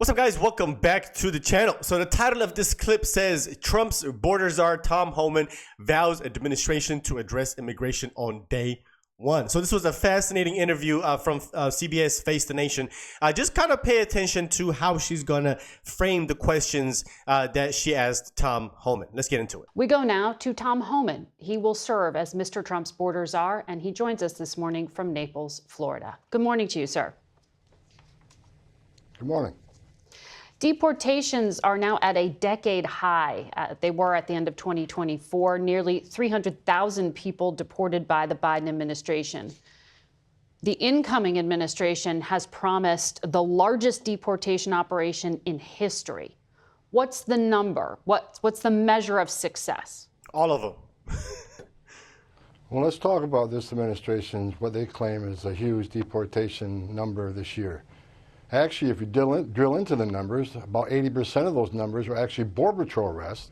What's up, guys? Welcome back to the channel. So the title of this clip says, Trump's border czar Tom Homan vows administration to address immigration on day one. So this was a fascinating interview from CBS Face the Nation. Just kind of pay attention to how she's going to frame the questions that she asked Tom Homan. Let's get into it. We go now to Tom Homan. He will serve as Mr. Trump's border czar, and he joins us this morning from Naples, Florida. Good morning to you, sir. Good morning. Deportations are now at a decade high. They were at the end of 2024, nearly 300,000 people deported by the Biden administration. The incoming administration has promised the largest deportation operation in history. What's the number? What's the measure of success? All of them. Well, let's talk about this administration, what they claim is a huge deportation number this year. Actually, if you drill into the numbers, about 80% of those numbers are actually Border Patrol arrests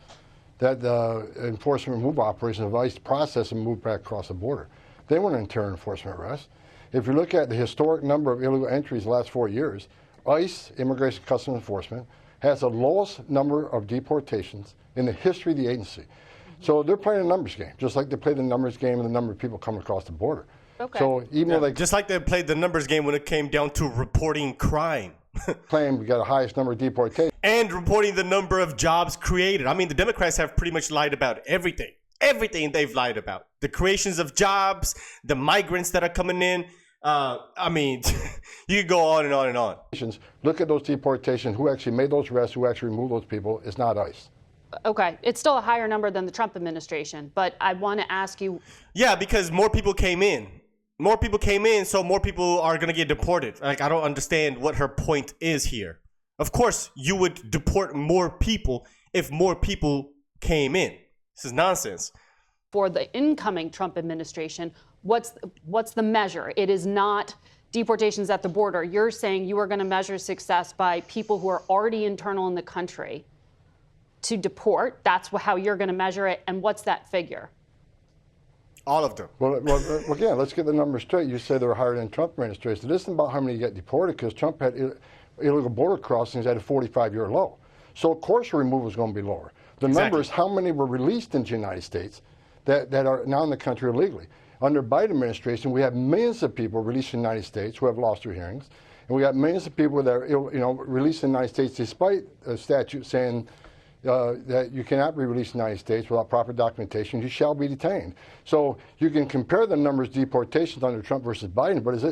that the enforcement remove operation of ICE process and move back across the border. They weren't interior enforcement arrests. If you look at the historic number of illegal entries the last 4 years, ICE, Immigration Customs Enforcement, has the lowest number of deportations in the history of the agency. So they're playing a numbers game, just like they play the numbers game and the number of people coming across the border. Okay. So even though they just like they played the numbers game when it came down to reporting crime. claim we got the highest number of deportations. And reporting the number of jobs created. I mean, the Democrats have pretty much lied about everything. Everything they've lied about. The creations of jobs, the migrants that are coming in. I mean, you could go on and on and on. Look at those deportations. Who actually made those arrests, who actually removed those people. It's not ICE. Okay, it's still a higher number than the Trump administration, but I want to ask you. Yeah, because more people came in. More people came in, so more people are going to get deported. Like, I don't understand what her point is here. Of course, you would deport more people if more people came in. This is nonsense. For the incoming Trump administration, what's the measure? It is not deportations at the border. You're saying you are going to measure success by people who are already internal in the country to deport. That's how you're going to measure it. And what's that figure? All of them. Well, again, let's get the numbers straight. You say they're higher than Trump administration. It isn't about how many get deported, because Trump had illegal border crossings at a 45-year low. So, of course, removal is going to be lower. The number is how many were released into the United States that are now in the country illegally. Under Biden administration, we have millions of people released in the United States who have lost their hearings. And we got millions of people that are released in the United States despite a statute saying that you cannot be released in the United States without proper documentation. You shall be detained. So you can compare the numbers of deportations under Trump versus Biden, but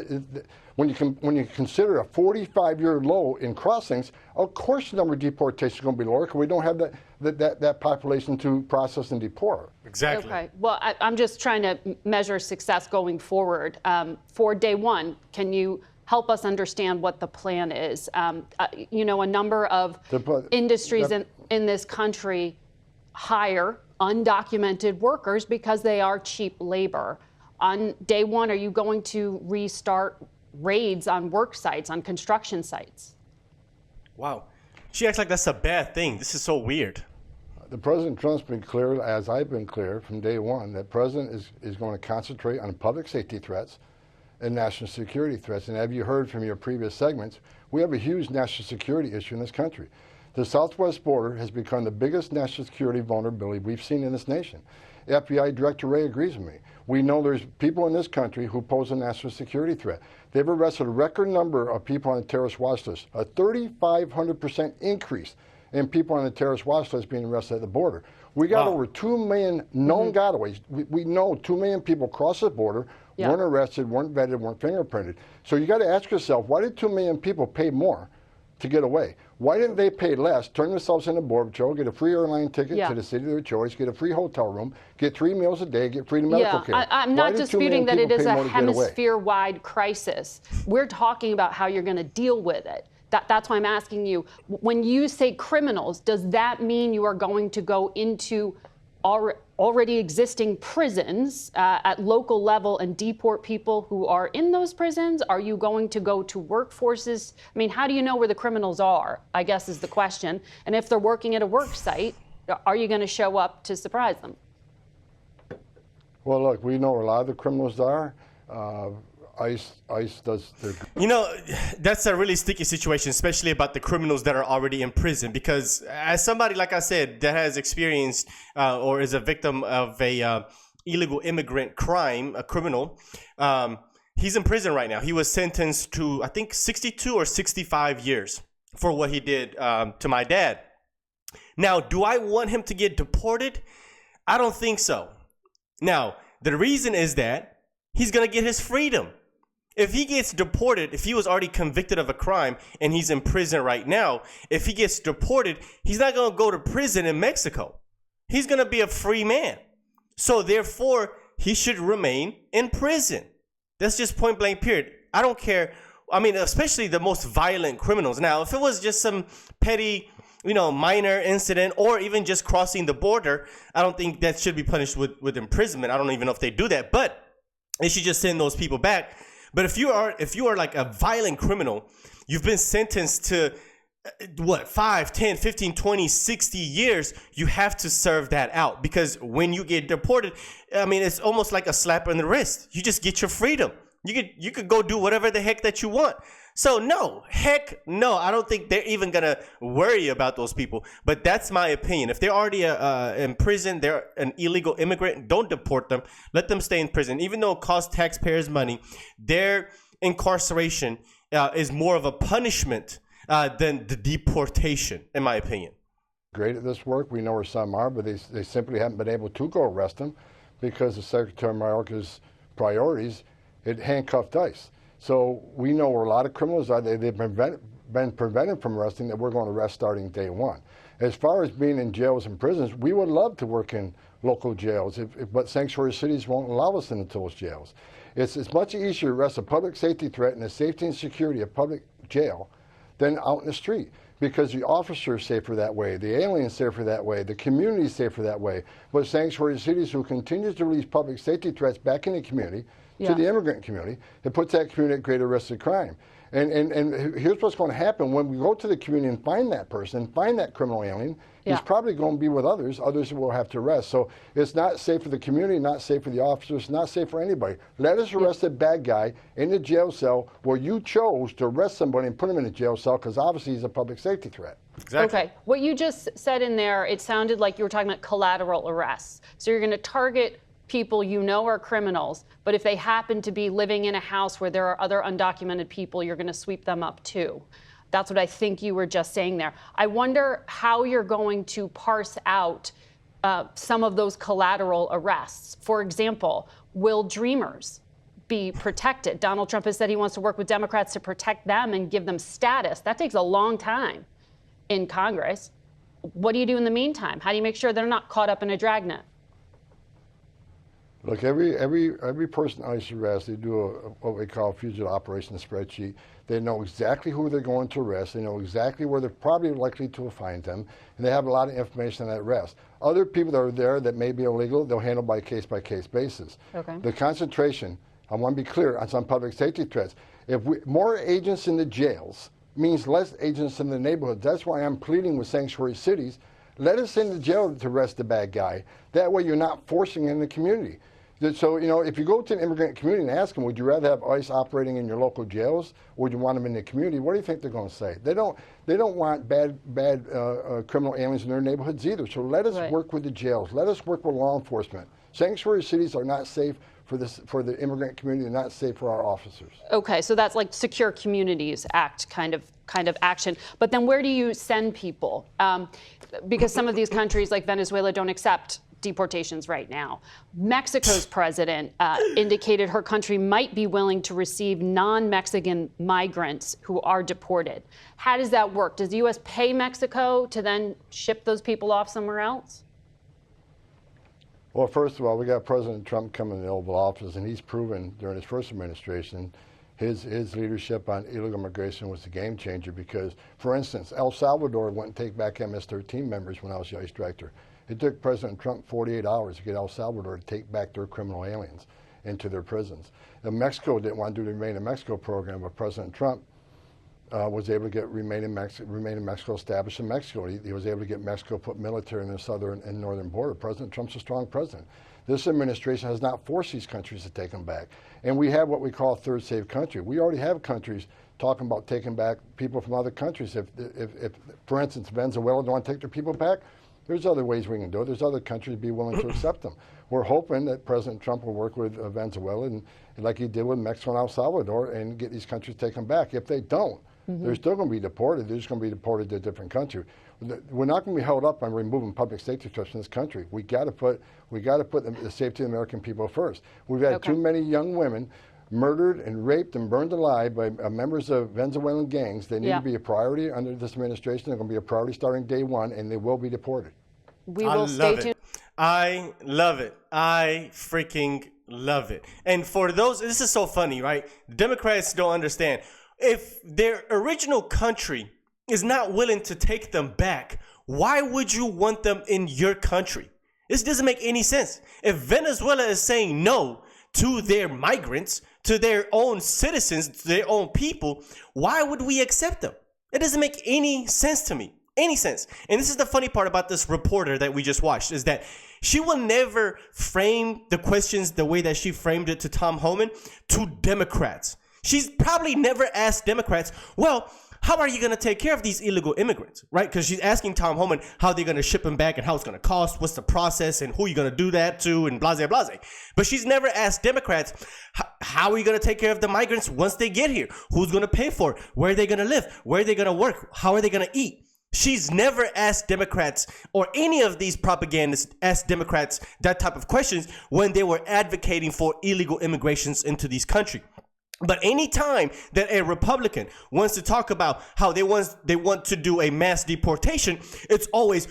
when you consider a 45-year low in crossings, of course the number of deportations is going to be lower because we don't have that population to process and deport. Exactly. Okay. Well, I'm just trying to measure success going forward. For day one, can you help us understand what the plan is? A number of industries in this country hire undocumented workers because they are cheap labor. On day one, are you going to restart raids on work sites, on construction sites? Wow. She acts like that's a bad thing. This is so weird. The President Trump's been clear, as I've been clear from day one, that President is going to concentrate on public safety threats and national security threats. And have you heard from your previous segments, we have a huge national security issue in this country. The southwest border has become the biggest national security vulnerability we've seen in this nation. FBI Director Wray agrees with me. We know there's people in this country who pose a national security threat. They've arrested a record number of people on the terrorist watch list, a 3,500% increase in people on the terrorist watch list being arrested at the border. We got over 2 million known gotaways. We know 2 million people cross the border, weren't arrested, weren't vetted, weren't fingerprinted. So you got to ask yourself, why did 2 million people pay more to get away? Why didn't they pay less, turn themselves into Border Patrol, get a free airline ticket to the city of their choice, get a free hotel room, get 3 meals a day, get free medical care? I'm not disputing that it is a hemisphere-wide crisis. We're talking about how you're going to deal with it. That's why I'm asking you, when you say criminals, does that mean you are going to go into already existing prisons at local level and deport people who are in those prisons? Are you going to go to workforces? I mean, how do you know where the criminals are, I guess is the question. And if they're working at a work site, are you going to show up to surprise them? Well, look, we know where a lot of the criminals are. ICE does their... You know, that's a really sticky situation, especially about the criminals that are already in prison. Because as somebody, like I said, that has experienced or is a victim of a illegal immigrant crime, a criminal, he's in prison right now. He was sentenced to, I think, 62 or 65 years for what he did to my dad. Now, do I want him to get deported? I don't think so. Now, the reason is that he's going to get his freedom. If he gets deported, if he was already convicted of a crime and he's in prison right now, if he gets deported, he's not going to go to prison in Mexico. He's going to be a free man. So therefore, he should remain in prison. That's just point blank period. I don't care. I mean, especially the most violent criminals. Now, if it was just some petty, minor incident or even just crossing the border, I don't think that should be punished with imprisonment. I don't even know if they do that, but they should just send those people back. But if you are like a violent criminal, you've been sentenced to 5, 10, 15, 20, 60 years, you have to serve that out, because when you get deported, I mean, it's almost like a slap on the wrist. You just get your freedom. You could go do whatever the heck that you want. So no, I don't think they're even gonna worry about those people. But that's my opinion. If they're already in prison, they're an illegal immigrant, don't deport them. Let them stay in prison. Even though it costs taxpayers money, their incarceration is more of a punishment than the deportation, in my opinion. Great at this work. We know where some are, but they simply haven't been able to go arrest them because of Secretary Mayorkas' priorities. It handcuffed ICE. So we know where a lot of criminals are. They've been prevented from arresting, that we're going to arrest starting day one. As far as being in jails and prisons, we would love to work in local jails, but sanctuary cities won't allow us into those jails. It's much easier to arrest a public safety threat and the safety and security of public jail than out in the street, because the officer is safer that way, the alien is safer that way, the community is safer that way. But sanctuary cities who continues to release public safety threats back in the community, to the immigrant community, it puts that community at greater risk of crime. And here's what's going to happen when we go to the community and find that person, find that criminal alien, he's probably going to be with others will have to arrest. So it's not safe for the community, not safe for the officers, not safe for anybody. Let us arrest a bad guy in the jail cell where you chose to arrest somebody and put him in a jail cell because obviously he's a public safety threat. Exactly. Okay, what you just said in there, it sounded like you were talking about collateral arrests. So you're going to target people are criminals, but if they happen to be living in a house where there are other undocumented people, you're going to sweep them up too. That's what I think you were just saying there. I wonder how you're going to parse out some of those collateral arrests. For example, will dreamers be protected? Donald Trump has said he wants to work with Democrats to protect them and give them status. That takes a long time in Congress. What do you do in the meantime? How do you make sure they're not caught up in a dragnet? Look, every person ICE arrests, they do what we call a fugitive operations spreadsheet. They know exactly who they're going to arrest. They know exactly where they're probably likely to find them, and they have a lot of information on that arrest. Other people that are there that may be illegal, they'll handle by case basis. Okay. The concentration, I want to be clear, on some public safety threats. If more agents in the jails means less agents in the neighborhoods. That's why I'm pleading with sanctuary cities. Let us in the jail to arrest the bad guy. That way you're not forcing in the community. So, if you go to an immigrant community and ask them, would you rather have ICE operating in your local jails, or would you want them in the community? What do you think they're going to say? They don't want bad criminal aliens in their neighborhoods either. So let us work with the jails. Let us work with law enforcement. Sanctuary cities are not safe for the immigrant community. They're not safe for our officers. Okay, so that's like Secure Communities Act kind of action. But then where do you send people? Because some of these countries like Venezuela don't accept deportations right now. Mexico's president indicated her country might be willing to receive non-Mexican migrants who are deported. How does that work? Does the U.S. pay Mexico to then ship those people off somewhere else? Well, first of all, we got President Trump coming in the Oval Office, and he's proven during his first administration his leadership on illegal immigration was a game changer because, for instance, El Salvador wouldn't take back MS-13 members when I was the ICE director. It took President Trump 48 hours to get El Salvador to take back their criminal aliens into their prisons. And Mexico didn't want to do the Remain in Mexico program, but President Trump was able to remain in Mexico, established in Mexico. He was able to get Mexico put military in the southern and northern border. President Trump's a strong president. This administration has not forced these countries to take them back. And we have what we call a third safe country. We already have countries talking about taking back people from other countries. If for instance, Venezuela don't want to take their people back, there's other ways we can do it. There's other countries be willing to accept them. We're hoping that President Trump will work with Venezuela and like he did with Mexico and El Salvador and get these countries taken back. If they don't, they're still going to be deported. They're just going to be deported to a different country. We're not going to be held up on removing public safety threats in this country. We got to put the safety of the American people first. We've had too many young women murdered and raped and burned alive by members of Venezuelan gangs. They need to be a priority under this administration. They're going to be a priority starting day one, and they will be deported. We will stay tuned. I love it. I freaking love it. And for those, this is so funny, right? Democrats don't understand. If their original country is not willing to take them back, why would you want them in your country? This doesn't make any sense. If Venezuela is saying no to their migrants, to their own citizens, to their own people, why would we accept them? It doesn't make any sense to me. Any sense. And this is the funny part about this reporter that we just watched, is that she will never frame the questions the way that she framed it to Tom Homan to Democrats. She's probably never asked Democrats, well, how are you going to take care of these illegal immigrants, right? Because she's asking Tom Homan how they're going to ship them back and how it's going to cost, what's the process, and who you're going to do that to, and blase, blase. But she's never asked Democrats, how are you going to take care of the migrants once they get here? Who's going to pay for it? Where are they going to live? Where are they going to work? How are they going to eat? She's never asked Democrats or any of these propagandists asked Democrats that type of questions when they were advocating for illegal immigrations into these countries. But anytime that a Republican wants to talk about how they want to do a mass deportation, it's always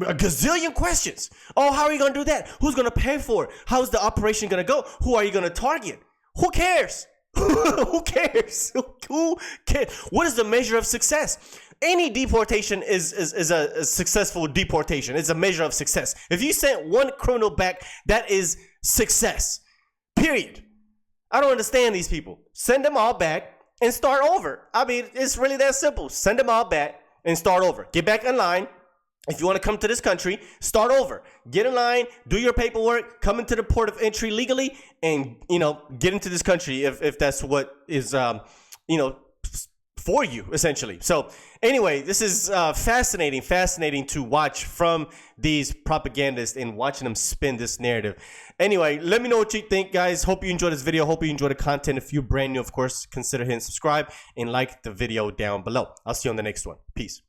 a gazillion questions. Oh, how are you going to do that? Who's going to pay for it? How's the operation going to go? Who are you going to target? Who cares? Who cares? Who cares? What is the measure of success? Any deportation is a successful deportation. It's a measure of success. If you sent one criminal back, that is success. Period. I don't understand these people. Send them all back and start over. I mean, it's really that simple. Send them all back and start over. Get back in line. If you want to come to this country, start over. Get in line, do your paperwork, come into the port of entry legally, and, get into this country if that's what is, for you, essentially. So anyway, this is fascinating to watch from these propagandists and watching them spin this narrative. Anyway, let me know what you think, guys. Hope you enjoyed this video. Hope you enjoyed the content. If you're brand new, of course, consider hitting subscribe and like the video down below. I'll see you on the next one. Peace.